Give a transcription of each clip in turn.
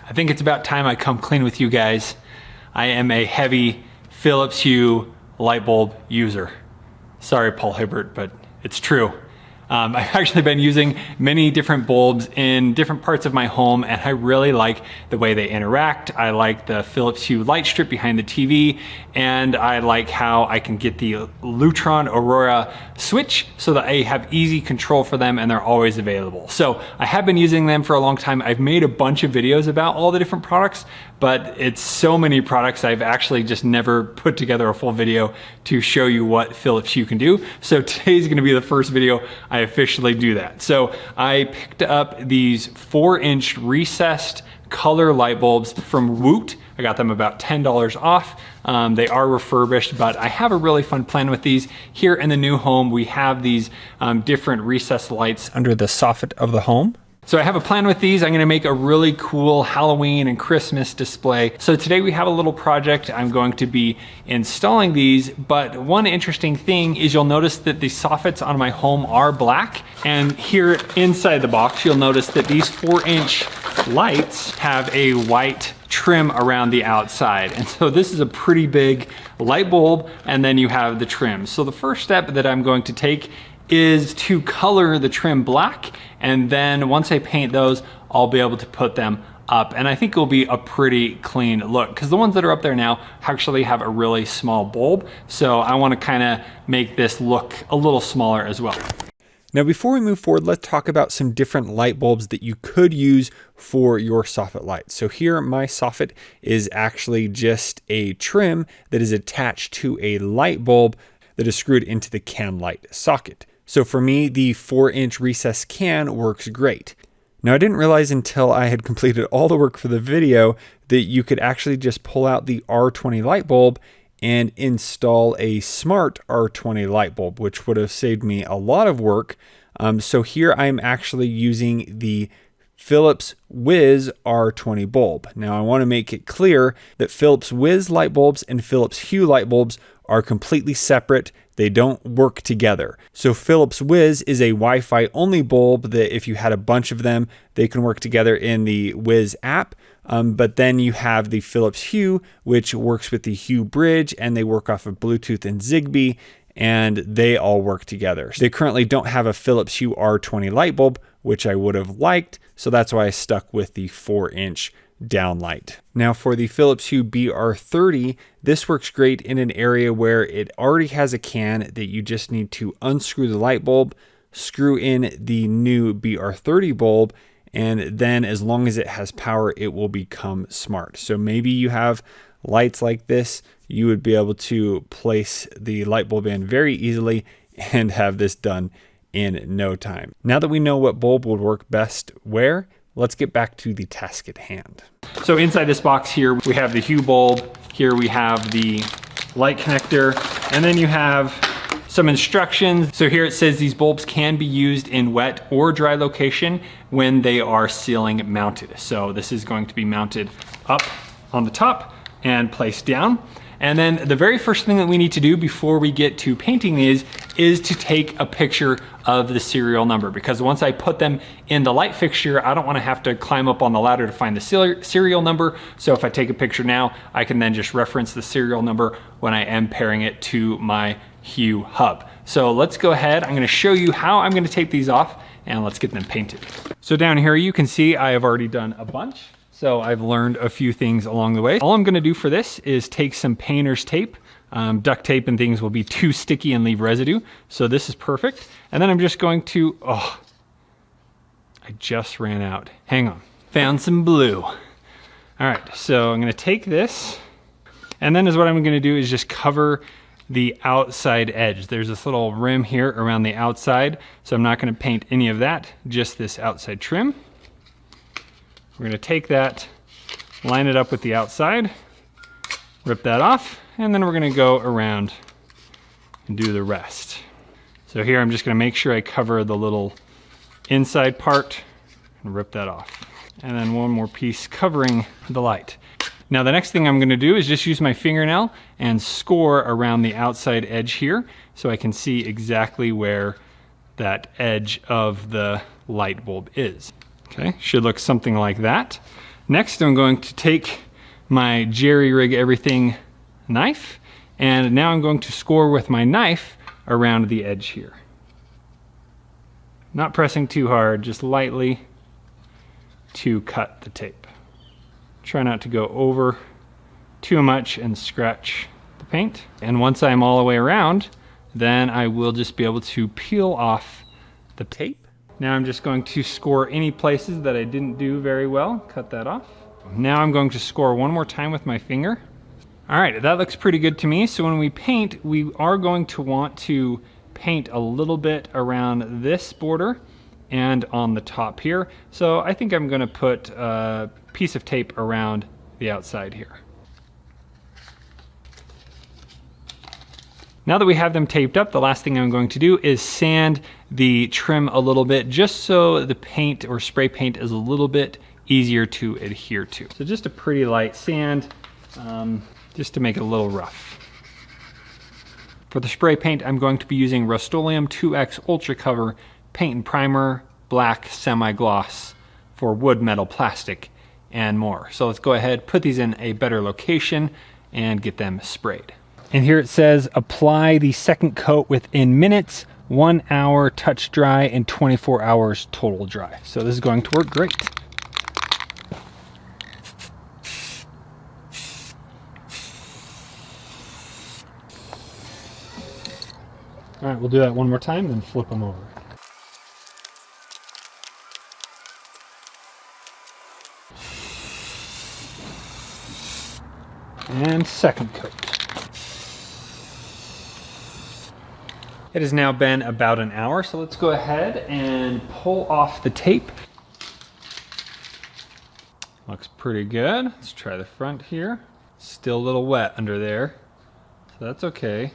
I think it's about time I come clean with you guys. I am a heavy Philips Hue light bulb user. Sorry, Paul Hibbert, but it's true. I've actually been using many different bulbs in different parts of my home, and I really like the way they interact. I like the Philips Hue light strip behind the TV, and I like how I can get the Lutron Aurora switch so that I have easy control for them and they're always available. So I have been using them for a long time. I've made a bunch of videos about all the different products, but it's so many products I've actually just never put together a full video to show you what Philips Hue can do. So today's gonna be the first video I officially do that. So I picked up these 4-inch recessed color light bulbs from Woot. I got them about $10 off. They are refurbished, but I have a really fun plan with these. Here in the new home, we have these different recessed lights under the soffit of the home. So I have a plan with these. I'm gonna make a really cool Halloween and Christmas display. So today we have a little project. I'm going to be installing these, but one interesting thing is you'll notice that the soffits on my home are black. And here inside the box, you'll notice that these 4-inch lights have a white trim around the outside. And so this is a pretty big light bulb, and then you have the trim. So the first step that I'm going to take is to color the trim black, and then once I paint those, I'll be able to put them up, and I think it'll be a pretty clean look, because the ones that are up there now actually have a really small bulb, so I want to kind of make this look a little smaller as well. Now before we move forward, let's talk about some different light bulbs that you could use for your soffit lights. So here my soffit is actually just a trim that is attached to a light bulb that is screwed into the can light socket. So for me, the 4-inch recessed can works great. Now I didn't realize until I had completed all the work for the video that you could actually just pull out the R20 light bulb and install a smart R20 light bulb, which would have saved me a lot of work. So here I'm actually using the Philips Whiz R20 bulb. Now I want to make it clear that Philips Whiz light bulbs and Philips Hue light bulbs are completely separate. They don't work together. So Philips Whiz is a Wi-Fi only bulb that if you had a bunch of them, they can work together in the Whiz app. But then you have the Philips Hue, which works with the Hue bridge, and they work off of Bluetooth and Zigbee, and they all work together. They currently don't have a Philips Hue R20 light bulb, which I would have liked. So that's why I stuck with the 4-inch Downlight. Now for the Philips Hue BR30, this works great in an area where it already has a can that you just need to unscrew the light bulb, screw in the new BR30 bulb, and then as long as it has power, it will become smart. So maybe you have lights like this, you would be able to place the light bulb in very easily and have this done in no time. Now that we know what bulb would work best where, let's get back to the task at hand. So inside this box here, we have the Hue bulb. Here we have the light connector, and then you have some instructions. So here it says these bulbs can be used in wet or dry location when they are ceiling mounted. So this is going to be mounted up on the top and placed down. And then the very first thing that we need to do before we get to painting these is to take a picture of the serial number, because once I put them in the light fixture, I don't want to have to climb up on the ladder to find the serial number. So if I take a picture now, I can then just reference the serial number when I am pairing it to my Hue hub. So let's go ahead. I'm going to show you how I'm going to tape these off, and let's get them painted. So down here you can see I have already done a bunch. So I've learned a few things along the way. All I'm gonna do for this is take some painter's tape. Duct tape and things will be too sticky and leave residue. So this is perfect. And then I'm just going to, I just ran out. Hang on, found some blue. All right, so I'm gonna take this, and then what I'm gonna do is just cover the outside edge. There's this little rim here around the outside. So I'm not gonna paint any of that, just this outside trim. We're gonna take that, line it up with the outside, rip that off, and then we're gonna go around and do the rest. So here I'm just gonna make sure I cover the little inside part and rip that off. And then one more piece covering the light. Now the next thing I'm gonna do is just use my fingernail and score around the outside edge here so I can see exactly where that edge of the light bulb is. Okay, should look something like that. Next, I'm going to take my jerry rig everything knife, and now I'm going to score with my knife around the edge here. Not pressing too hard, just lightly to cut the tape. Try not to go over too much and scratch the paint. And once I'm all the way around, then I will just be able to peel off the tape. Now I'm just going to score any places that I didn't do very well, cut that off. Now I'm going to score one more time with my finger. All right, that looks pretty good to me. So when we paint, we are going to want to paint a little bit around this border and on the top here. So I think I'm gonna put a piece of tape around the outside here. Now that we have them taped up, the last thing I'm going to do is sand the trim a little bit, just so the paint or spray paint is a little bit easier to adhere to. So just a pretty light sand, just to make it a little rough. For the spray paint, I'm going to be using Rust-Oleum 2X Ultra Cover Paint and Primer Black Semi-Gloss for wood, metal, plastic, and more. So let's go ahead, put these in a better location, and get them sprayed. And here it says, apply the second coat within minutes, 1 hour touch dry, and 24 hours total dry. So this is going to work great. All right, we'll do that one more time, then flip them over. And second coat. It has now been about an hour, so let's go ahead and pull off the tape. Looks pretty good. Let's try the front here. Still a little wet under there, so that's okay.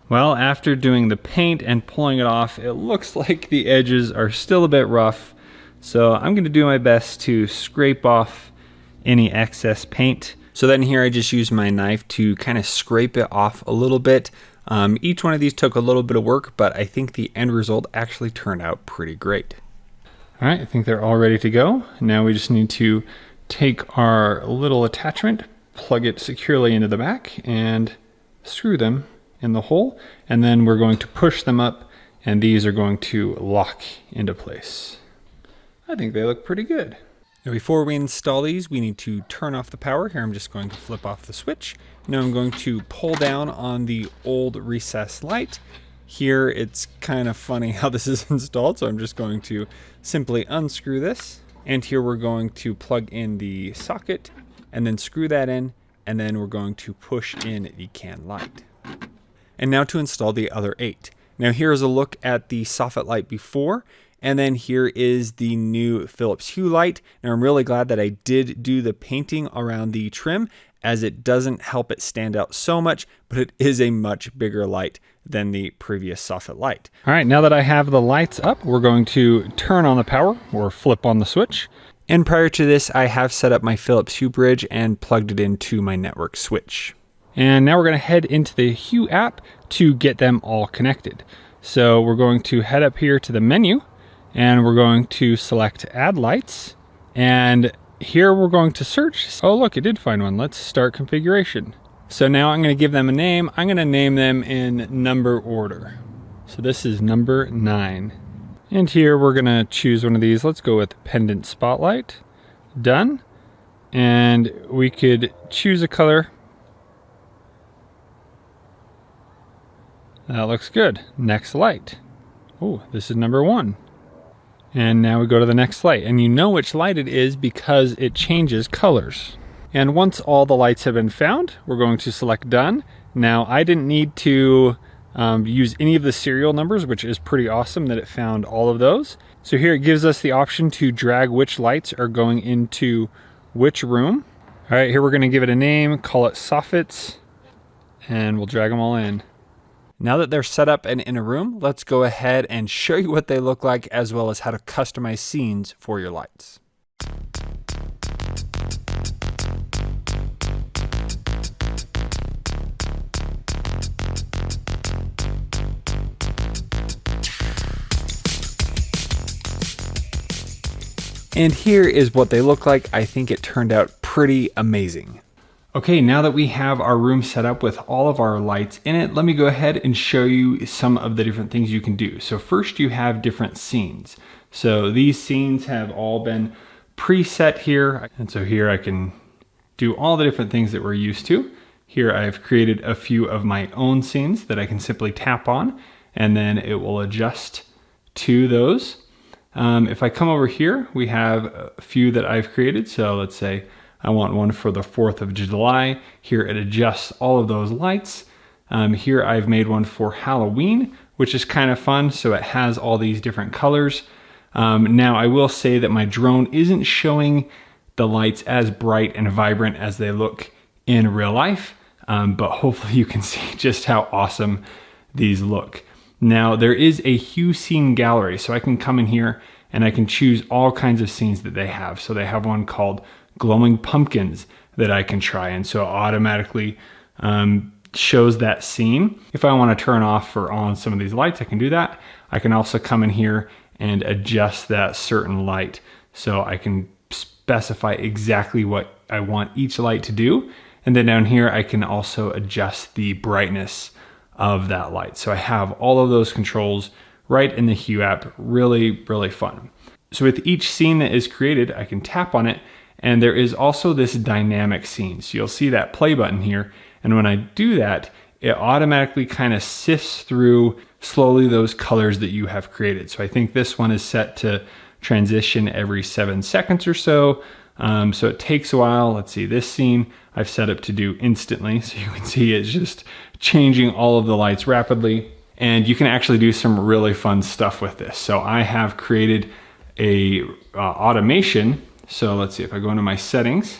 Well, after doing the paint and pulling it off, it looks like the edges are still a bit rough. So I'm gonna do my best to scrape off any excess paint. So then here I just use my knife to kind of scrape it off a little bit. Each one of these took a little bit of work, but I think the end result actually turned out pretty great. All right, I think they're all ready to go. Now we just need to take our little attachment, plug it securely into the back, and screw them in the hole, and then we're going to push them up, and these are going to lock into place. I think they look pretty good. Now before we install these, we need to turn off the power. Here I'm just going to flip off the switch. Now I'm going to pull down on the old recessed light. Here it's kind of funny how this is installed, so I'm just going to simply unscrew this. And here we're going to plug in the socket and then screw that in, and then we're going to push in the can light. And now to install the other 8. Now here's a look at the Soffit light before, and then here is the new Philips Hue light. Now I'm really glad that I did do the painting around the trim, as it doesn't help it stand out so much, but it is a much bigger light than the previous Soffit light. All right, now that I have the lights up, we're going to turn on the power or flip on the switch. And prior to this, I have set up my Philips Hue bridge and plugged it into my network switch. And now we're going to head into the Hue app to get them all connected. So we're going to head up here to the menu, and we're going to select Add Lights. And here we're going to search. Oh, look, it did find one. Let's start configuration. So now I'm going to give them a name. I'm going to name them in number order. So this is number 9. And here we're going to choose one of these. Let's go with Pendant Spotlight. Done. And we could choose a color. That looks good. Next light. Oh, this is number 1. And now we go to the next light. And you know which light it is because it changes colors. And once all the lights have been found, we're going to select Done. Now, I didn't need to use any of the serial numbers, which is pretty awesome that it found all of those. So here it gives us the option to drag which lights are going into which room. All right, here we're going to give it a name, call it Soffits, and we'll drag them all in. Now that they're set up and in a room, let's go ahead and show you what they look like, as well as how to customize scenes for your lights. And here is what they look like. I think it turned out pretty amazing. Okay, now that we have our room set up with all of our lights in it, let me go ahead and show you some of the different things you can do. So first you have different scenes. So these scenes have all been preset here. And so here I can do all the different things that we're used to. Here I've created a few of my own scenes that I can simply tap on, and then it will adjust to those. If I come over here, we have a few that I've created. So let's say I want one for the 4th of July. Here it adjusts all of those lights. Here I've made one for Halloween, which is kind of fun. So it has all these different colors. Now I will say that my drone isn't showing the lights as bright and vibrant as they look in real life, but hopefully you can see just how awesome these look. Now there is a Hue scene gallery, so I can come in here and I can choose all kinds of scenes that they have. So they have one called glowing pumpkins that I can try, and so it automatically shows that scene. If I want to turn off or on some of these lights, I can do that. I can also come in here and adjust that certain light, so I can specify exactly what I want each light to do. And then down here I can also adjust the brightness of that light. So I have all of those controls right in the Hue app. Really, really fun. So with each scene that is created, I can tap on it, and there is also this dynamic scene. So you'll see that play button here, and when I do that, it automatically kind of sifts through slowly those colors that you have created. So I think this one is set to transition every 7 seconds or so. So it takes a while. Let's see, this scene I've set up to do instantly. So you can see it's just changing all of the lights rapidly. And you can actually do some really fun stuff with this. So I have created a automation. So let's see, if I go into my settings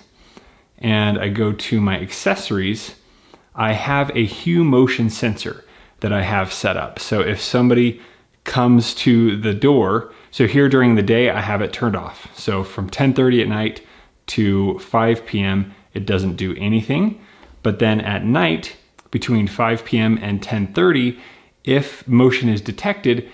and I go to my accessories, I have a Hue Motion Sensor that I have set up. So if somebody comes to the door, so here during the day, I have it turned off. So from 10:30 at night to 5 p.m., it doesn't do anything. But then at night, between 5 p.m. and 10:30, if motion is detected,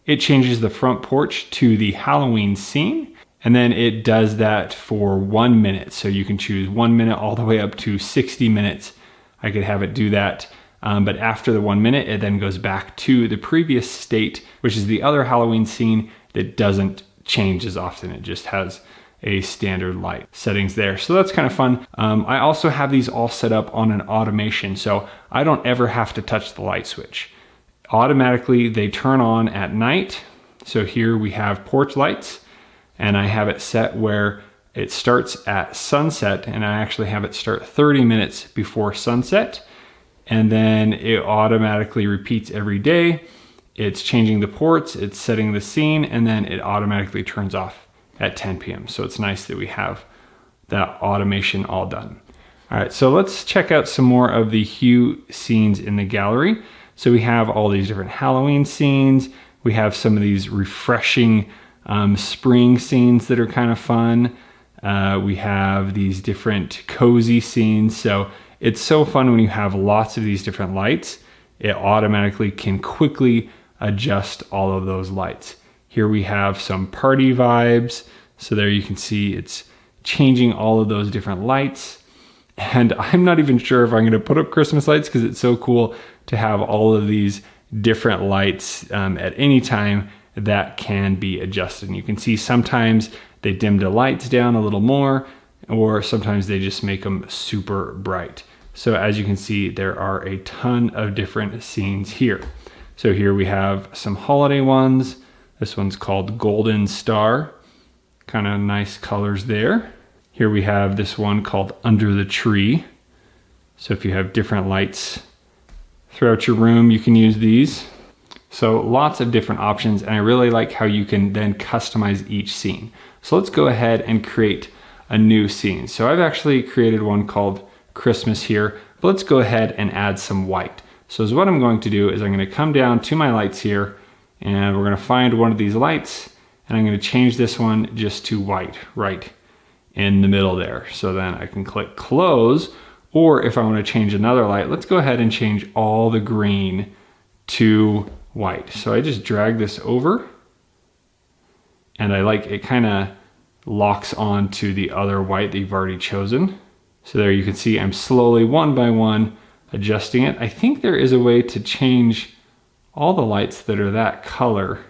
it changes the front porch to the Halloween scene. And then it does that for 1 minute. So you can choose 1 minute all the way up to 60 minutes. I could have it do that. But after the 1 minute, it then goes back to the previous state, which is the other Halloween scene that doesn't change as often. It just has a standard light settings there. So that's kind of fun. I also have these all set up on an automation, so I don't ever have to touch the light switch. Automatically, they turn on at night. So here we have porch lights, and I have it set where it starts at sunset, and I actually have it start 30 minutes before sunset. And then it automatically repeats every day. It's changing the ports, it's setting the scene, and then it automatically turns off at 10 p.m. So it's nice that we have that automation all done. All right, so let's check out some more of the Hue scenes in the gallery. So we have all these different Halloween scenes. We have some of these refreshing spring scenes that are kind of fun. We have these different cozy scenes. So it's so fun when you have lots of these different lights. It automatically can quickly adjust all of those lights. Here we have some party vibes. So there you can see it's changing all of those different lights. And I'm not even sure if I'm going to put up Christmas lights because it's so cool to have all of these different lights at any time that can be adjusted. And you can see sometimes they dim the lights down a little more, or sometimes they just make them super bright. So as you can see, there are a ton of different scenes here. So here we have some holiday ones. This one's called Golden Star. Kind of nice colors there. Here we have this one called Under the Tree. So if you have different lights throughout your room, you can use these. So lots of different options, and I really like how you can then customize each scene. So let's go ahead and create a new scene. So I've actually created one called Christmas here, but let's go ahead and add some white. So what I'm going to do is I'm going to come down to my lights here, and we're going to find one of these lights, and I'm going to change this one just to white right in the middle there. So then I can click close, or if I want to change another light, let's go ahead and change all the green to white. So I just drag this over, and I like it kind of locks on to the other white that you've already chosen. So there you can see I'm slowly, one by one, adjusting it. I think there is a way to change all the lights that are that color.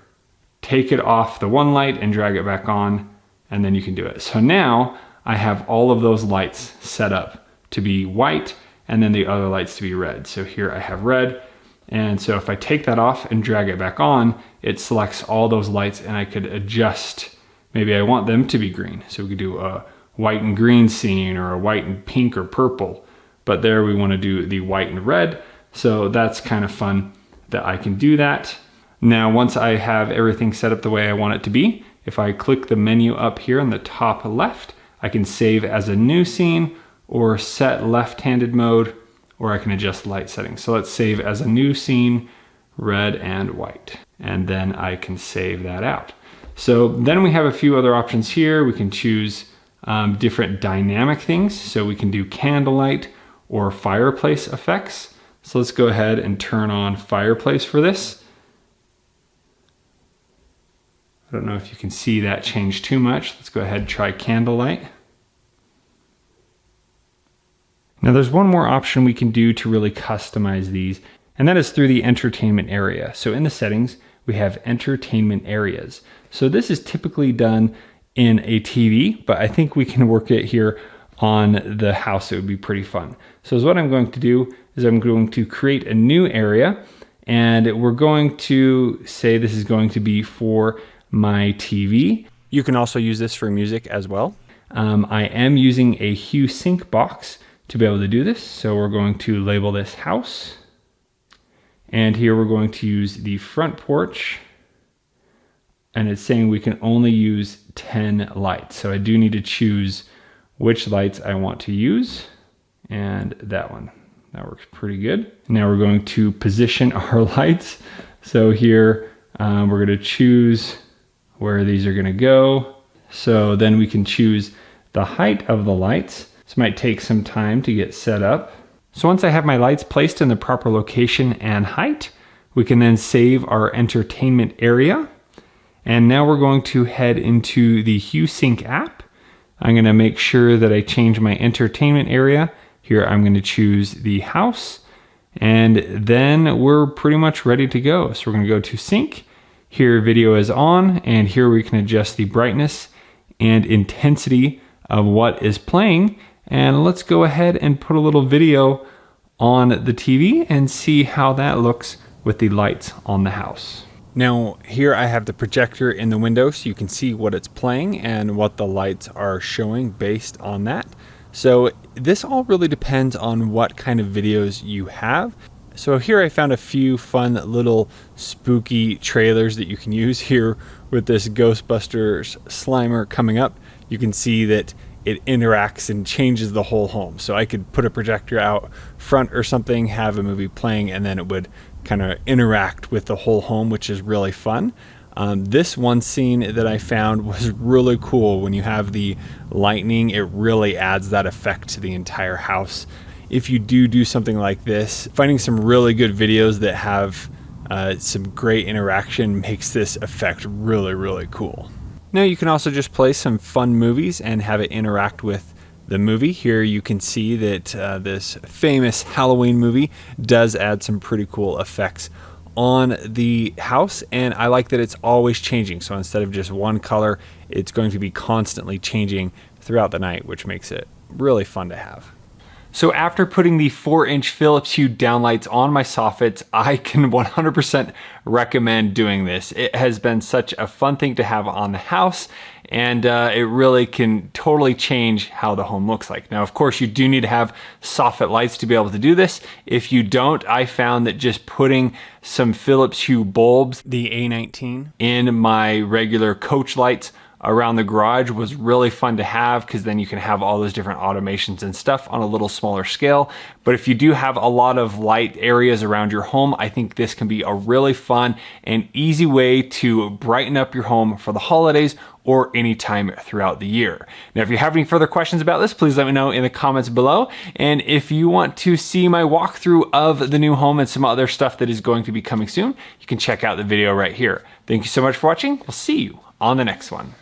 Take it off the one light and drag it back on, and then you can do it. So now I have all of those lights set up to be white and then the other lights to be red. So here I have red. And so if I take that off and drag it back on, it selects all those lights, and I could adjust. Maybe I want them to be green. So we could do a white and green scene, or a white and pink or purple. But there we want to do the white and red. So that's kind of fun that I can do that. Now, once I have everything set up the way I want it to be, if I click the menu up here on the top left, I can save as a new scene, or set left-handed mode, or I can adjust light settings. So let's save as a new scene, red and white. And then I can save that out. So then we have a few other options here. We can choose different dynamic things. So we can do candlelight or fireplace effects. So let's go ahead and turn on fireplace for this. I don't know if you can see that change too much. Let's go ahead and try candlelight. Now there's one more option we can do to really customize these, and that is through the entertainment area. So in the settings, we have entertainment areas. So this is typically done in a TV, but I think we can work it here on the house. It would be pretty fun. So what I'm going to do is I'm going to create a new area, and we're going to say this is going to be for my TV. You can also use this for music as well. I am using a Hue Sync Box to be able to do this. So we're going to label this house. And here we're going to use the front porch. And it's saying we can only use 10 lights. So I do need to choose which lights I want to use. And that one, that works pretty good. Now we're going to position our lights. So here we're going to choose where these are going to go. So then we can choose the height of the lights. This might take some time to get set up. So once I have my lights placed in the proper location and height, we can then save our entertainment area. And now we're going to head into the Hue Sync app. I'm going to make sure that I change my entertainment area. Here I'm going to choose the house, and then we're pretty much ready to go. So we're going to go to sync. Here video is on, and here we can adjust the brightness and intensity of what is playing. And let's go ahead and put a little video on the TV and see how that looks with the lights on the house. Now here I have the projector in the window so you can see what it's playing and what the lights are showing based on that. So this all really depends on what kind of videos you have. So here I found a few fun little spooky trailers that you can use here with this Ghostbusters Slimer coming up. You can see that it interacts and changes the whole home. So I could put a projector out front or something, have a movie playing, and then it would kind of interact with the whole home, which is really fun. This one scene that I found was really cool. When you have the lightning, it really adds that effect to the entire house. If you do something like this, finding some really good videos that have some great interaction makes this effect really, really cool. Now you can also just play some fun movies and have it interact with the movie. Here you can see that this famous Halloween movie does add some pretty cool effects on the house, and I like that it's always changing. So instead of just one color, it's going to be constantly changing throughout the night, which makes it really fun to have. So after putting the 4-inch Philips Hue downlights on my soffits, I can 100% recommend doing this. It has been such a fun thing to have on the house, and it really can totally change how the home looks like. Now, of course, you do need to have soffit lights to be able to do this. If you don't, I found that just putting some Philips Hue bulbs, the A19, in my regular coach lights around the garage was really fun to have, because then you can have all those different automations and stuff on a little smaller scale. But if you do have a lot of light areas around your home, I think this can be a really fun and easy way to brighten up your home for the holidays or any time throughout the year. Now, if you have any further questions about this, please let me know in the comments below. And if you want to see my walkthrough of the new home and some other stuff that is going to be coming soon, you can check out the video right here. Thank you so much for watching. We'll see you on the next one.